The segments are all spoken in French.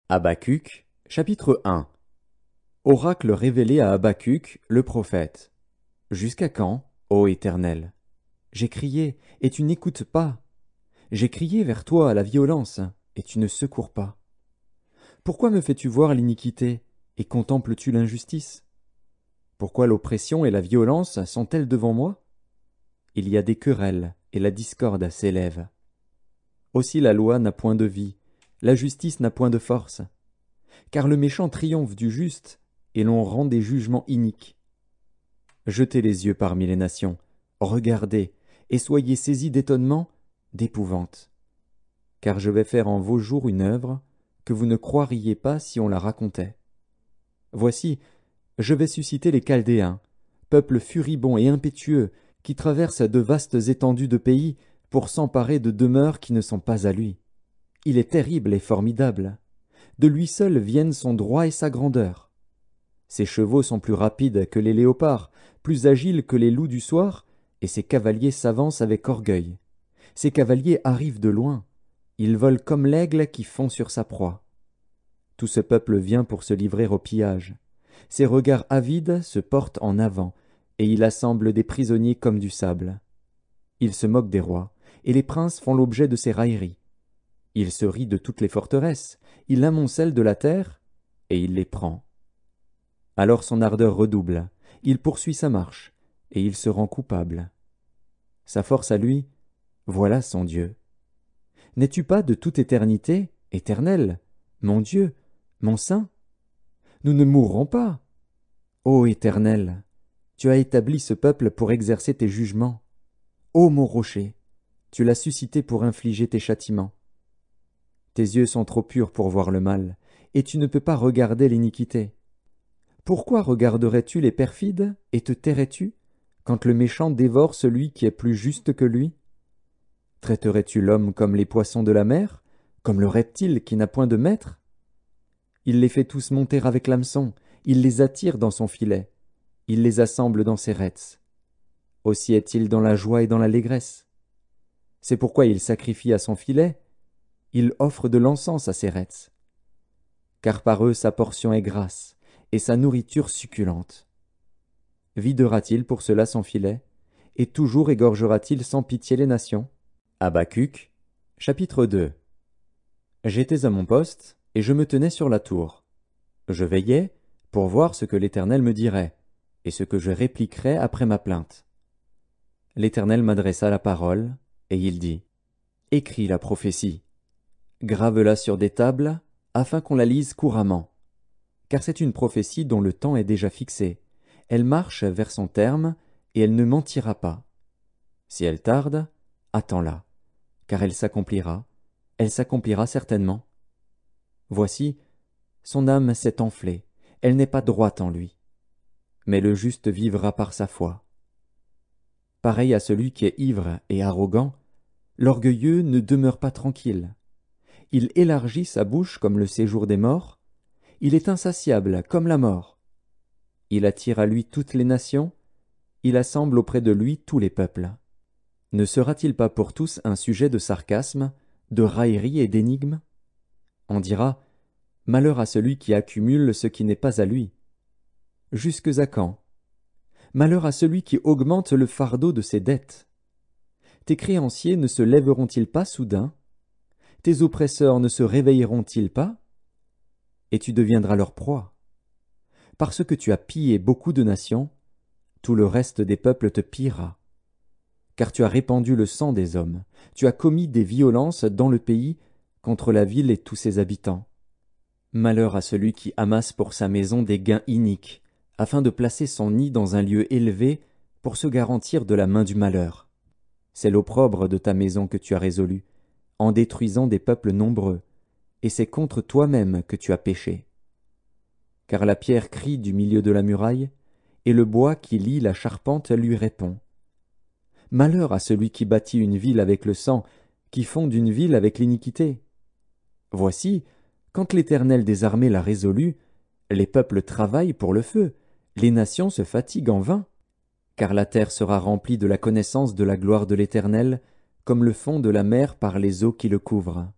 Habacuc, chapitre 1. Oracle révélé à Habacuc, le prophète. Jusqu'à quand, ô Éternel? J'ai crié, et tu n'écoutes pas. J'ai crié vers toi à la violence, et tu ne secours pas. Pourquoi me fais-tu voir l'iniquité, et contemples-tu l'injustice? Pourquoi l'oppression et la violence sont-elles devant moi? Il y a des querelles, et la discorde s'élève. Aussi la loi n'a point de vie, la justice n'a point de force. Car le méchant triomphe du juste, et l'on rend des jugements iniques. Jetez les yeux parmi les nations, regardez, et soyez saisis d'étonnement, d'épouvante. Car je vais faire en vos jours une œuvre que vous ne croiriez pas si on la racontait. Voici, je vais susciter les Chaldéens, peuple furibond et impétueux, qui traverse de vastes étendues de pays pour s'emparer de demeures qui ne sont pas à lui. Il est terrible et formidable. De lui seul viennent son droit et sa grandeur. Ses chevaux sont plus rapides que les léopards, plus agiles que les loups du soir, et ses cavaliers s'avancent avec orgueil. Ses cavaliers arrivent de loin. Ils volent comme l'aigle qui fond sur sa proie. Tout ce peuple vient pour se livrer au pillage. Ses regards avides se portent en avant, et il assemble des prisonniers comme du sable. Il se moque des rois, et les princes font l'objet de ses railleries. Il se rit de toutes les forteresses, il amoncelle de la terre, et il les prend. Alors son ardeur redouble, il poursuit sa marche, et il se rend coupable. Sa force à lui, voilà son Dieu. N'es-tu pas de toute éternité, éternel, mon Dieu, mon Saint? Nous ne mourrons pas. Ô Éternel, tu as établi ce peuple pour exercer tes jugements. Ô mon rocher, tu l'as suscité pour infliger tes châtiments. Tes yeux sont trop purs pour voir le mal, et tu ne peux pas regarder l'iniquité. Pourquoi regarderais-tu les perfides, et te tairais-tu, quand le méchant dévore celui qui est plus juste que lui? Traiterais-tu l'homme comme les poissons de la mer, comme le reptile qui n'a point de maître? Il les fait tous monter avec l'hameçon, il les attire dans son filet, il les assemble dans ses rets. Aussi est-il dans la joie et dans l'allégresse. C'est pourquoi il sacrifie à son filet, il offre de l'encens à ses rets. Car par eux sa portion est grasse, et sa nourriture succulente. Videra-t-il pour cela son filet, et toujours égorgera-t-il sans pitié les nations? Habacuc, chapitre 2. J'étais à mon poste, et je me tenais sur la tour. Je veillais pour voir ce que l'Éternel me dirait, et ce que je répliquerais après ma plainte. L'Éternel m'adressa la parole, et il dit, « Écris la prophétie. Grave-la sur des tables, afin qu'on la lise couramment. Car c'est une prophétie dont le temps est déjà fixé. Elle marche vers son terme, et elle ne mentira pas. Si elle tarde, attends-la, car elle s'accomplira certainement. Voici, son âme s'est enflée, elle n'est pas droite en lui. Mais le juste vivra par sa foi. Pareil à celui qui est ivre et arrogant, l'orgueilleux ne demeure pas tranquille. Il élargit sa bouche comme le séjour des morts, il est insatiable comme la mort. Il attire à lui toutes les nations, il assemble auprès de lui tous les peuples. Ne sera-t-il pas pour tous un sujet de sarcasme, de raillerie et d'énigme? On dira, malheur à celui qui accumule ce qui n'est pas à lui. Jusques à quand? Malheur à celui qui augmente le fardeau de ses dettes. Tes créanciers ne se lèveront-ils pas soudain? Tes oppresseurs ne se réveilleront-ils pas? Et tu deviendras leur proie. Parce que tu as pillé beaucoup de nations, tout le reste des peuples te pillera. Car tu as répandu le sang des hommes, tu as commis des violences dans le pays contre la ville et tous ses habitants. Malheur à celui qui amasse pour sa maison des gains iniques, afin de placer son nid dans un lieu élevé pour se garantir de la main du malheur. C'est l'opprobre de ta maison que tu as résolu, en détruisant des peuples nombreux, et c'est contre toi-même que tu as péché. Car la pierre crie du milieu de la muraille, et le bois qui lie la charpente lui répond. Malheur à celui qui bâtit une ville avec le sang, qui fonde une ville avec l'iniquité. Voici, quand l'Éternel des armées l'a résolu, les peuples travaillent pour le feu, les nations se fatiguent en vain, car la terre sera remplie de la connaissance de la gloire de l'Éternel, comme le fond de la mer par les eaux qui le couvrent.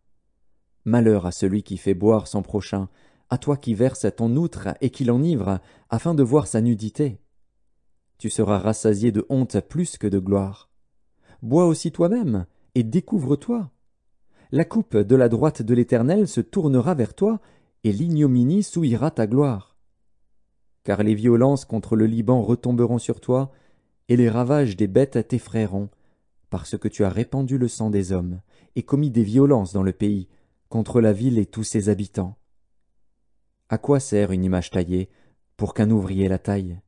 Malheur à celui qui fait boire son prochain, à toi qui verses ton outre et qui l'enivre, afin de voir sa nudité. Tu seras rassasié de honte plus que de gloire. Bois aussi toi-même, et découvre-toi. La coupe de la droite de l'Éternel se tournera vers toi, et l'ignominie souillera ta gloire. Car les violences contre le Liban retomberont sur toi, et les ravages des bêtes t'effrayeront, parce que tu as répandu le sang des hommes, et commis des violences dans le pays, contre la ville et tous ses habitants. À quoi sert une image taillée, pour qu'un ouvrier la taille?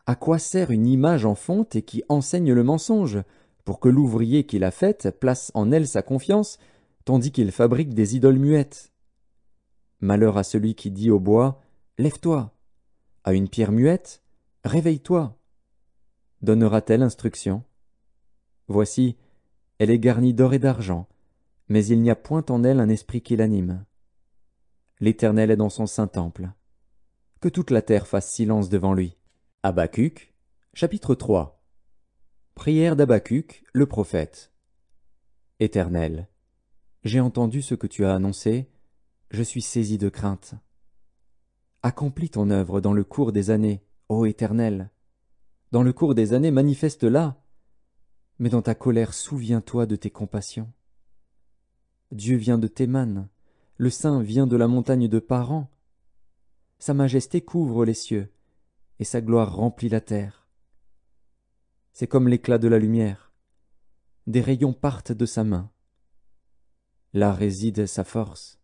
À quoi sert une image en fonte et qui enseigne le mensonge, pour que l'ouvrier qui l'a faite place en elle sa confiance, tandis qu'il fabrique des idoles muettes? Malheur à celui qui dit au bois, « Lève-toi », à une pierre muette, « Réveille-toi ». Donnera-t-elle instruction? Voici, elle est garnie d'or et d'argent, mais il n'y a point en elle un esprit qui l'anime. L'Éternel est dans son saint temple. Que toute la terre fasse silence devant lui. Habacuc, chapitre 3. Prière d'Habacuc, le prophète. Éternel, j'ai entendu ce que tu as annoncé, je suis saisi de crainte. Accomplis ton œuvre dans le cours des années, ô Éternel. Dans le cours des années, manifeste-la, mais dans ta colère, souviens-toi de tes compassions. Dieu vient de Théman, le Saint vient de la montagne de Paran. Sa majesté couvre les cieux, et sa gloire remplit la terre. C'est comme l'éclat de la lumière. Des rayons partent de sa main. Là réside sa force.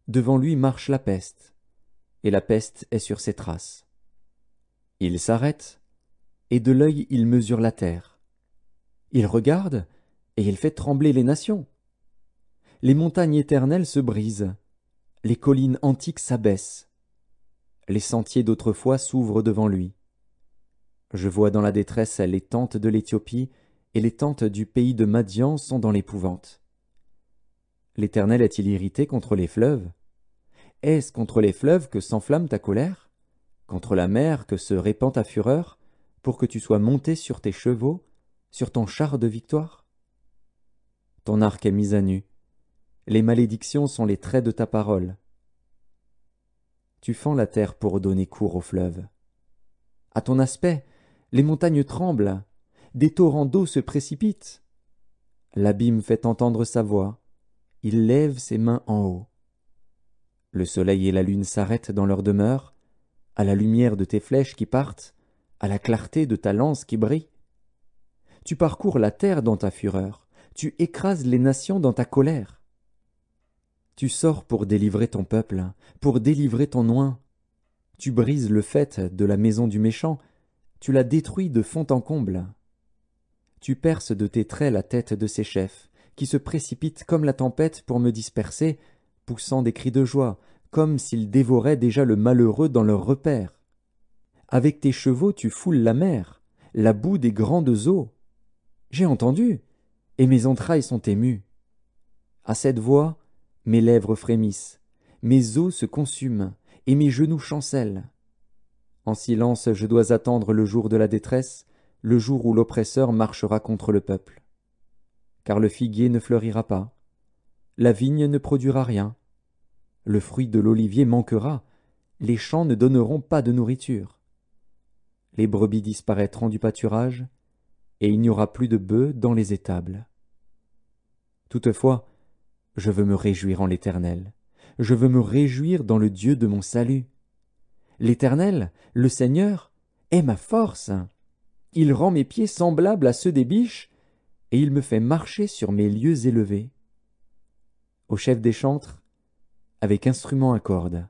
Devant lui marche la peste, et la peste est sur ses traces. Il s'arrête, et de l'œil il mesure la terre. Il regarde, et il fait trembler les nations. Les montagnes éternelles se brisent, les collines antiques s'abaissent. Les sentiers d'autrefois s'ouvrent devant lui. Je vois dans la détresse les tentes de l'Éthiopie, et les tentes du pays de Madian sont dans l'épouvante. L'Éternel est-il irrité contre les fleuves? Est-ce contre les fleuves que s'enflamme ta colère? Contre la mer que se répand ta fureur, pour que tu sois monté sur tes chevaux, sur ton char de victoire? Ton arc est mis à nu. Les malédictions sont les traits de ta parole. Tu fends la terre pour donner cours aux fleuves. À ton aspect, les montagnes tremblent, des torrents d'eau se précipitent. L'abîme fait entendre sa voix, il lève ses mains en haut. Le soleil et la lune s'arrêtent dans leur demeure, à la lumière de tes flèches qui partent, à la clarté de ta lance qui brille. Tu parcours la terre dans ta fureur, tu écrases les nations dans ta colère. Tu sors pour délivrer ton peuple, pour délivrer ton oint. Tu brises le faîte de la maison du méchant, tu la détruis de fond en comble. Tu perces de tes traits la tête de ses chefs, qui se précipitent comme la tempête pour me disperser, poussant des cris de joie, comme s'ils dévoraient déjà le malheureux dans leur repère. Avec tes chevaux tu foules la mer, la boue des grandes eaux. J'ai entendu, et mes entrailles sont émues. À cette voix, mes lèvres frémissent, mes os se consument, et mes genoux chancellent. En silence je dois attendre le jour de la détresse, le jour où l'oppresseur marchera contre le peuple. Car le figuier ne fleurira pas, la vigne ne produira rien, le fruit de l'olivier manquera, les champs ne donneront pas de nourriture. Les brebis disparaîtront du pâturage, et il n'y aura plus de bœufs dans les étables. Toutefois, je veux me réjouir en l'Éternel, je veux me réjouir dans le Dieu de mon salut. L'Éternel, le Seigneur, est ma force. Il rend mes pieds semblables à ceux des biches, et il me fait marcher sur mes lieux élevés. Au chef des chantres, avec instrument à cordes,